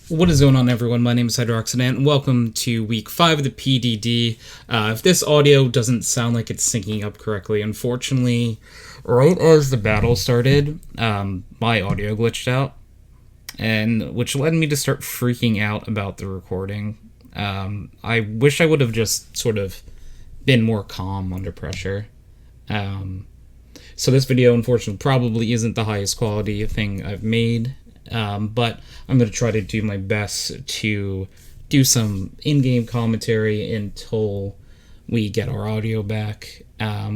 What is going on, everyone? My name is HydroxideAnt, and welcome to week 5 of the PDD. If this audio doesn't sound like it's syncing up correctly, unfortunately, right as the battle started, my audio glitched out, and which led me to start freaking out about the recording. I wish I would have just sort of been more calm under pressure. So this video, unfortunately, probably isn't the highest quality thing I've made. But I'm going to try to do my best to do some in-game commentary until we get our audio back,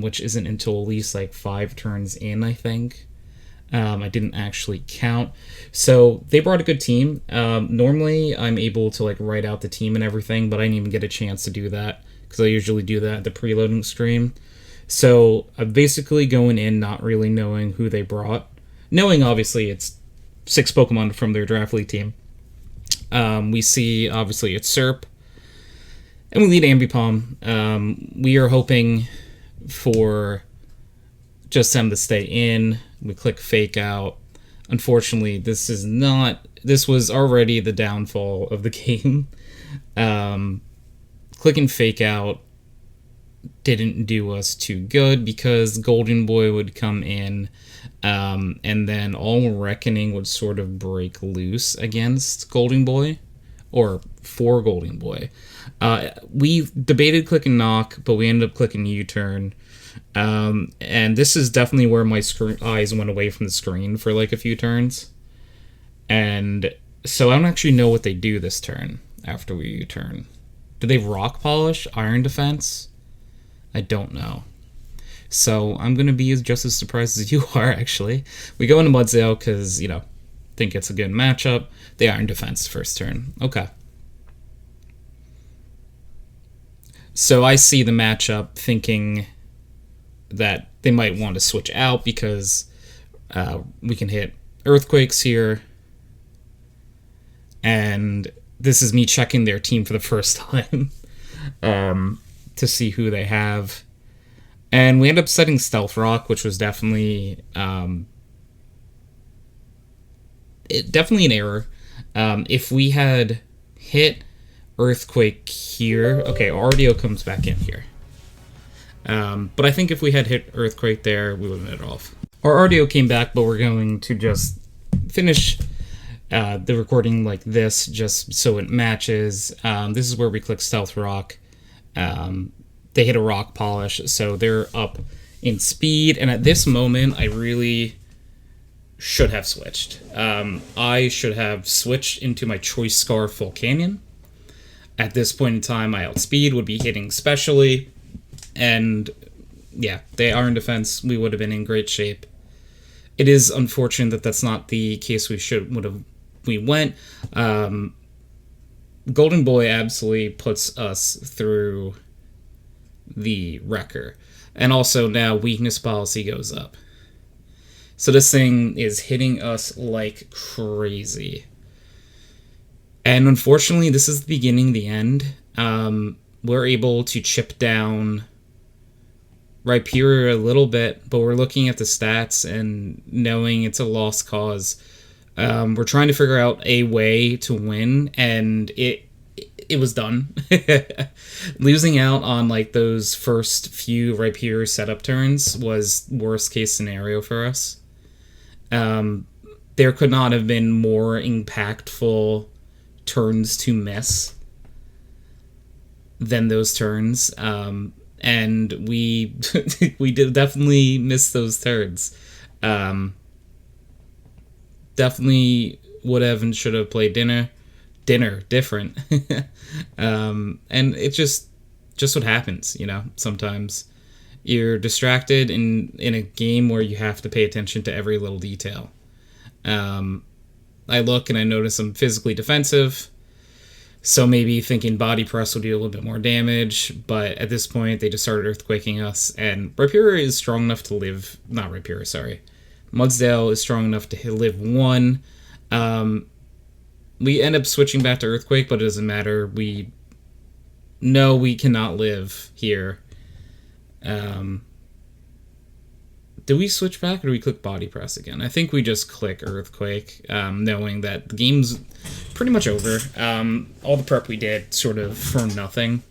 which isn't until at least like 5 turns in, I think. I didn't actually count. So they brought a good team. Normally I'm able to like write out the team and everything, but I didn't even get a chance to do that because I usually do that at the preloading stream. So I'm basically going in not really knowing who they brought. Knowing obviously it's 6 Pokemon from their draft league team. We see, obviously, it's Serp. And we lead Ambipom. We are hoping for just them to stay in. We click Fake Out. Unfortunately, this was already the downfall of the game. Clicking Fake Out didn't do us too good because Golden Boy would come in, and then all Reckoning would sort of break loose against Golden Boy, or for Golden Boy. We debated clicking Knock, but we ended up clicking U-Turn, and this is definitely where my eyes went away from the screen for like a few turns, and so I don't actually know what they do this turn after we U-Turn. Do they Rock Polish, Iron Defense? I don't know. So I'm going to be just as surprised as you are, actually. We go into Mudsdale because, think it's a good matchup. They Iron Defense first turn. Okay. So I see the matchup thinking that they might want to switch out because we can hit Earthquakes here. And this is me checking their team for the first time. To see who they have, and we end up setting Stealth Rock, which was definitely definitely an error. If we had hit Earthquake here, okay, RDO comes back in here, but I think if we had hit Earthquake there, we would have hit it off. Our RDO came back, but we're going to just finish the recording like this, just so it matches. This is where we click Stealth Rock. They hit a Rock Polish, so they're up in speed, and at this moment, I really should have switched. I should have switched into my Choice Scarf Full Canyon. At this point in time, my outspeed would be hitting specially, and yeah, they are in defense. We would have been in great shape. It is unfortunate that that's not the case we went. Golden Boy absolutely puts us through the wrecker. And also now weakness policy goes up. So this thing is hitting us like crazy. And unfortunately, this is the beginning, the end. We're able to chip down Rhyperior a little bit, but we're looking at the stats and knowing it's a lost cause. We're trying to figure out a way to win, and it was done. Losing out on like those first few Rhyperior setup turns was worst case scenario for us. There could not have been more impactful turns to miss than those turns, and we we did definitely miss those turns. Definitely would have and should have played dinner different. And it just what happens, sometimes you're distracted in a game where you have to pay attention to every little detail. I look and I notice I'm physically defensive, so maybe thinking body press will do a little bit more damage, but at this point they just started earthquaking us, and Rhyperior is strong enough to live, not Rhyperior, sorry. Mudsdale is strong enough to live 1. We end up switching back to Earthquake, but it doesn't matter. We know we cannot live here. There's do we switch back or do we click body press again? I think we just click earthquake, knowing that the game's pretty much over. All the prep we did sort of for nothing,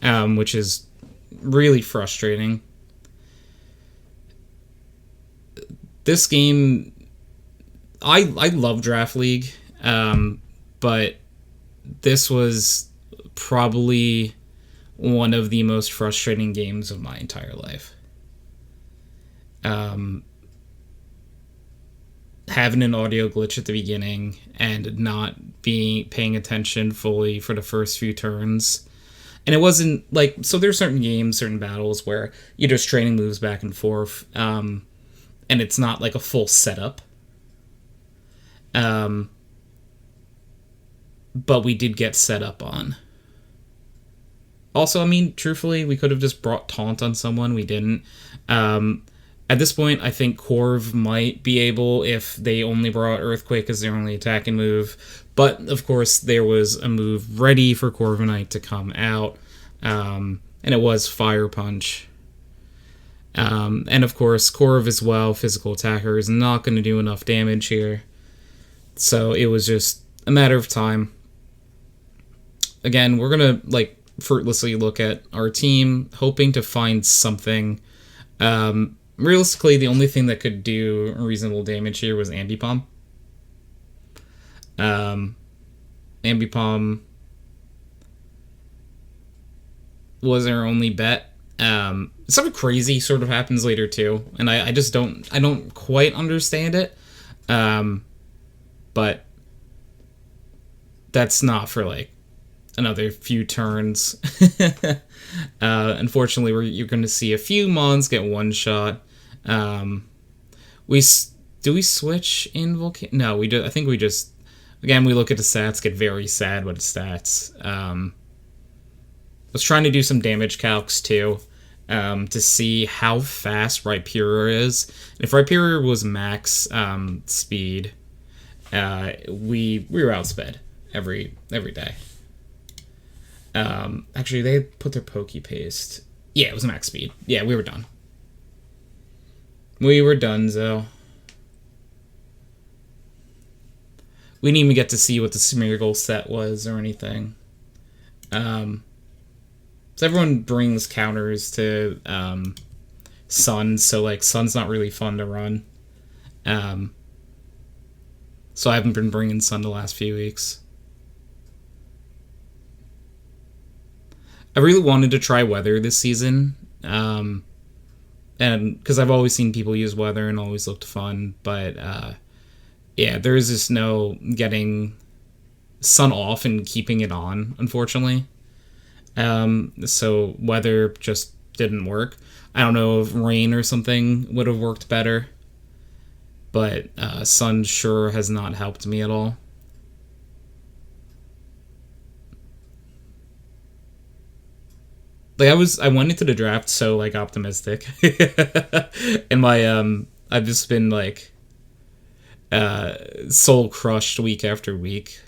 which is really frustrating. This game, I love Draft League, but this was probably one of the most frustrating games of my entire life. Having an audio glitch at the beginning and not paying attention fully for the first few turns. And it wasn't like, so there's certain games, certain battles where you're just trading moves back and forth, and it's not like a full setup. But we did get set up on. Also, I mean, truthfully, we could have just brought Taunt on someone. We didn't. At this point, I think Corv might be able if they only brought Earthquake as their only attacking move. But, of course, there was a move ready for Corviknight to come out. And it was Fire Punch. And, of course, Corv as well, physical attacker, is not going to do enough damage here. So it was just a matter of time. Again, we're going to, like, fruitlessly look at our team, hoping to find something. Realistically, the only thing that could do reasonable damage here was Ambipom. Ambipom was our only bet. Something crazy sort of happens later too, and I just don't quite understand it. But that's not for like another few turns. Unfortunately, you're going to see a few Mons get one shot. Do we switch in Volcano? No, we do. I think we just, again, we look at the stats, get very sad with the stats. I was trying to do some damage calcs too, to see how fast Rhyperior is. And if Rhyperior was max speed, we were outsped every day. Actually, they put their Poke Paste. Yeah, it was max speed. Yeah, we were done. We were done, though. We didn't even get to see what the Smeargle set was or anything. So everyone brings counters to Sun, so like Sun's not really fun to run. So I haven't been bringing Sun the last few weeks. I really wanted to try Weather this season, and because I've always seen people use Weather and always looked fun, but yeah, there is just no getting Sun off and keeping it on, unfortunately. So Weather just didn't work. I don't know if Rain or something would have worked better, but Sun sure has not helped me at all. Like I went into the draft so like optimistic, and my I've just been like soul crushed week after week,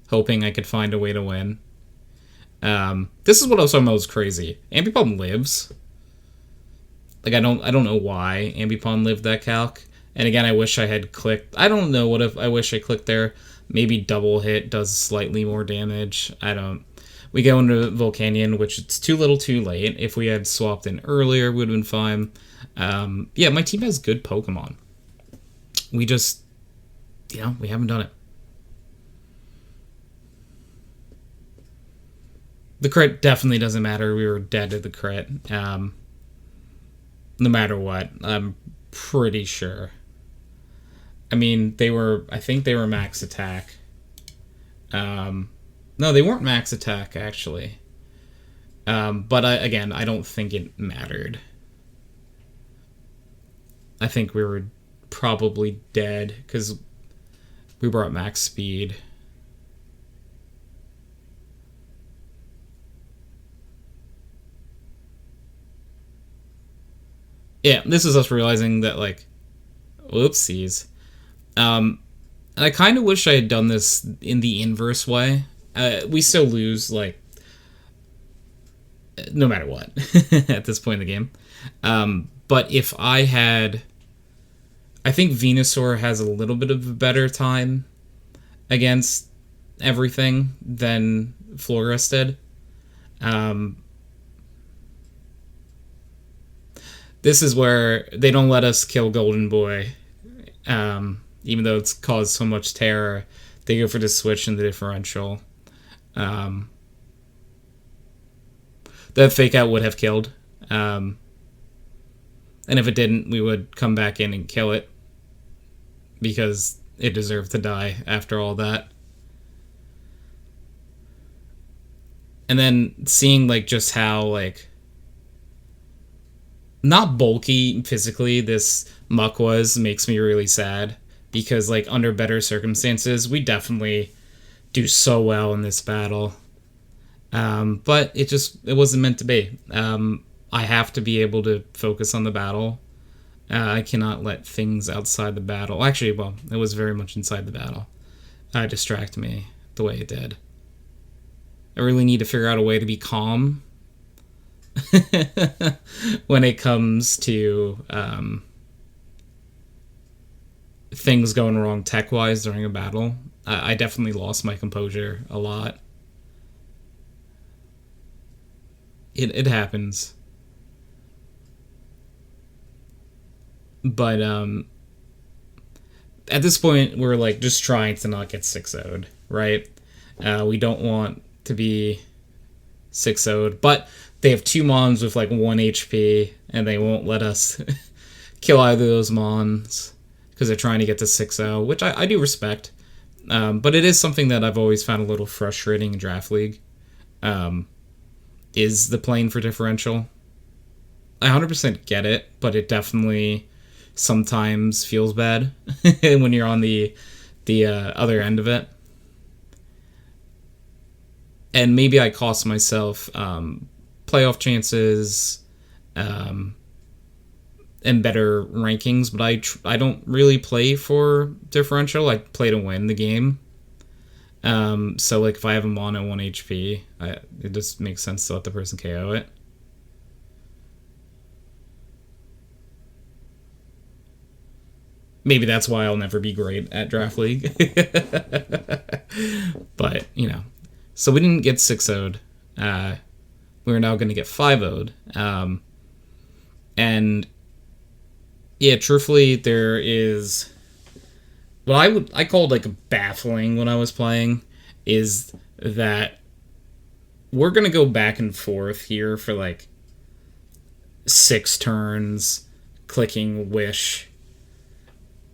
hoping I could find a way to win. This is what also most crazy. Ambipom lives. Like I don't know why Ambipom lived that calc. And again, I wish I had clicked. I don't know what if I wish I clicked there. Maybe double hit does slightly more damage. I don't. We go into Volcanion, which it's too little too late. If we had swapped in earlier, we would have been fine. Yeah, my team has good Pokemon. We just, we haven't done it. The crit definitely doesn't matter. We were dead at the crit. No matter what, I'm pretty sure. I mean, I think they were max attack. No, they weren't max attack, actually. But again, I don't think it mattered. I think we were probably dead, because we were at max speed. Yeah, this is us realizing that, like, whoopsies. And I kind of wish I had done this in the inverse way. We still lose, like, no matter what, at this point in the game. But if I had I think Venusaur has a little bit of a better time against everything than Florist did. This is where they don't let us kill Golden Boy, even though it's caused so much terror. They go for the switch and the differential. The fake out would have killed. And if it didn't, we would come back in and kill it, because it deserved to die after all that. And then seeing like just how like not bulky physically this Muck was makes me really sad, because like under better circumstances we definitely do so well in this battle. But it wasn't meant to be. I have to be able to focus on the battle. I cannot let things outside the battle, actually, well, it was very much inside the battle, distract me the way it did. I really need to figure out a way to be calm when it comes to things going wrong tech-wise during a battle. I definitely lost my composure a lot. It happens. But at this point, we're like just trying to not get 6-0'd, right? We don't want to be 6-0'd, but they have 2 Mons with like 1 HP, and they won't let us kill either of those Mons because they're trying to get to 6-0, which I do respect. But it is something that I've always found a little frustrating in Draft League, is the playing for differential. I 100% get it, but it definitely sometimes feels bad when you're on the other end of it. And maybe I cost myself playoff chances and better rankings, but I don't really play for differential. I play to win the game. So like if I have a Mon at 1 HP, it just makes sense to let the person KO it. Maybe that's why I'll never be great at Draft League. But, you know. So we didn't get 6-0'd. We're now going to get 5-0'd. And, yeah, truthfully, there is... What I called, like, baffling when I was playing is that we're going to go back and forth here for, like, 6 turns, clicking Wish,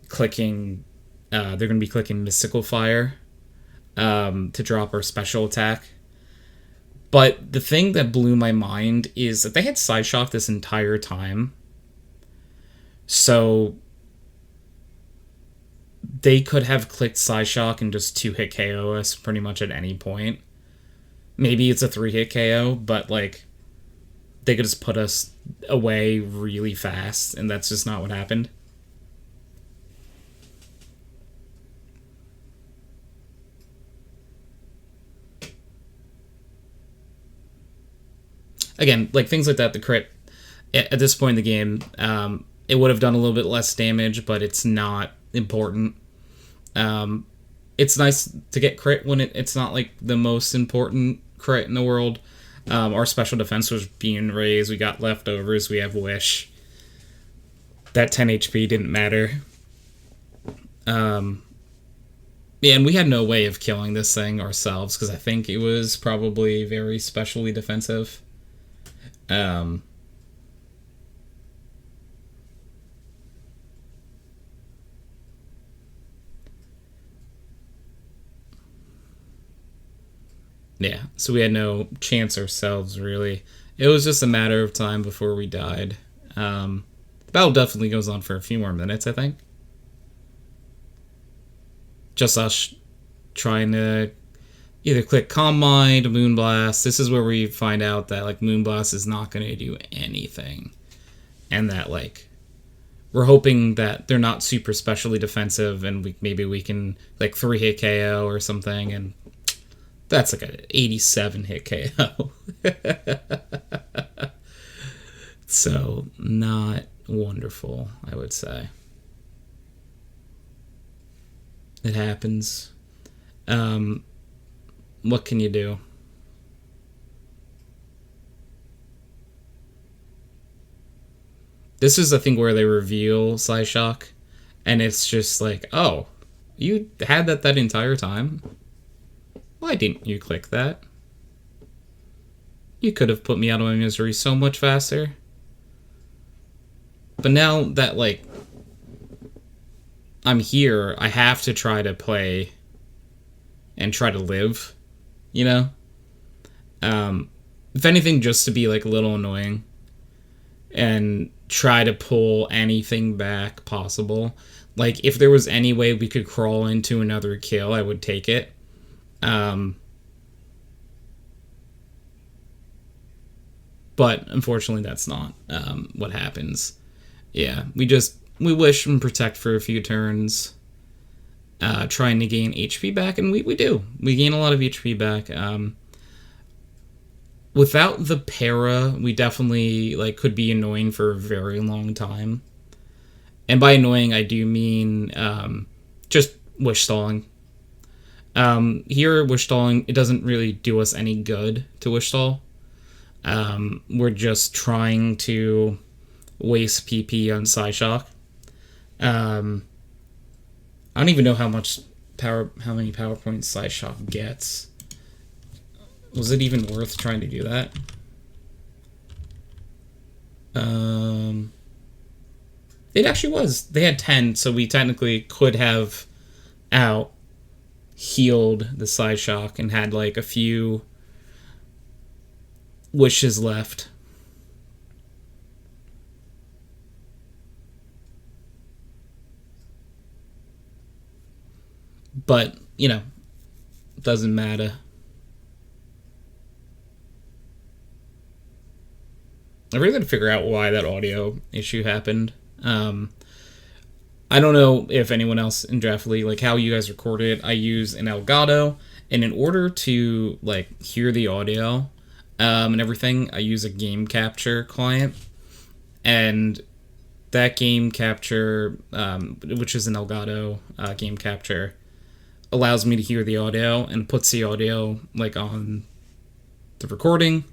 clicking, they're going to be clicking Mystical Fire to drop our special attack. But the thing that blew my mind is that they had Psyshock this entire time. So they could have clicked Psyshock and just 2-hit KO us pretty much at any point. Maybe it's a 3-hit KO, but like they could just put us away really fast, and that's just not what happened. Again, like things like that, the crit at this point in the game, it would have done a little bit less damage, but it's not important. It's nice to get crit when it's not like the most important crit in the world. Our special defense was being raised. We got leftovers. We have Wish. That 10 HP didn't matter. Yeah, and we had no way of killing this thing ourselves because I think it was probably very specially defensive. Yeah, so we had no chance ourselves, really. It was just a matter of time before we died. The battle definitely goes on for a few more minutes, I think. Just us trying to either click Calm Mind, Moonblast. This is where we find out that like Moonblast is not going to do anything. And that like we're hoping that they're not super specially defensive and maybe we can like 3-hit KO or something, and that's like an 87-hit KO. So not wonderful, I would say. It happens. What can you do? This is the thing where they reveal Psyshock, and it's just like, oh, you had that entire time? Why didn't you click that? You could have put me out of my misery so much faster. But now that, like, I'm here, I have to try to play and try to live, you know? If anything, just to be, like, a little annoying and try to pull anything back possible. Like, if there was any way we could crawl into another kill, I would take it. But unfortunately, that's not what happens. Yeah, we wish and protect for a few turns, trying to gain HP back, and we do. We gain a lot of HP back. Without the para, we definitely like could be annoying for a very long time. And by annoying, I do mean just wish stalling. Here, wish stalling, it doesn't really do us any good to wish stall. We're just trying to waste PP on Psyshock. I don't even know how many power points Psyshock gets. Was it even worth trying to do that? It actually was. They had 10, so we technically could have out healed the Psyshock and had like a few wishes left. But, you know, doesn't matter. I really got to figure out why that audio issue happened. I don't know if anyone else in Draftly, like how you guys record it. I use an Elgato, and in order to like hear the audio and everything, I use a game capture client, and that game capture, which is an Elgato game capture, allows me to hear the audio and puts the audio like on the recording.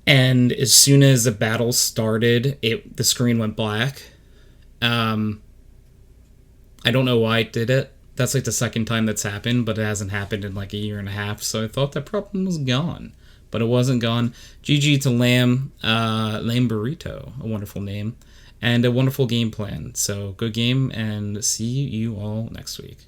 And as soon as the battle started, the screen went black. I don't know why it did it. That's like the second time that's happened, but it hasn't happened in like a year and a half. So I thought that problem was gone, but it wasn't gone. GG to Lamb, Lamb Burrito, a wonderful name, and a wonderful game plan. So good game, and see you all next week.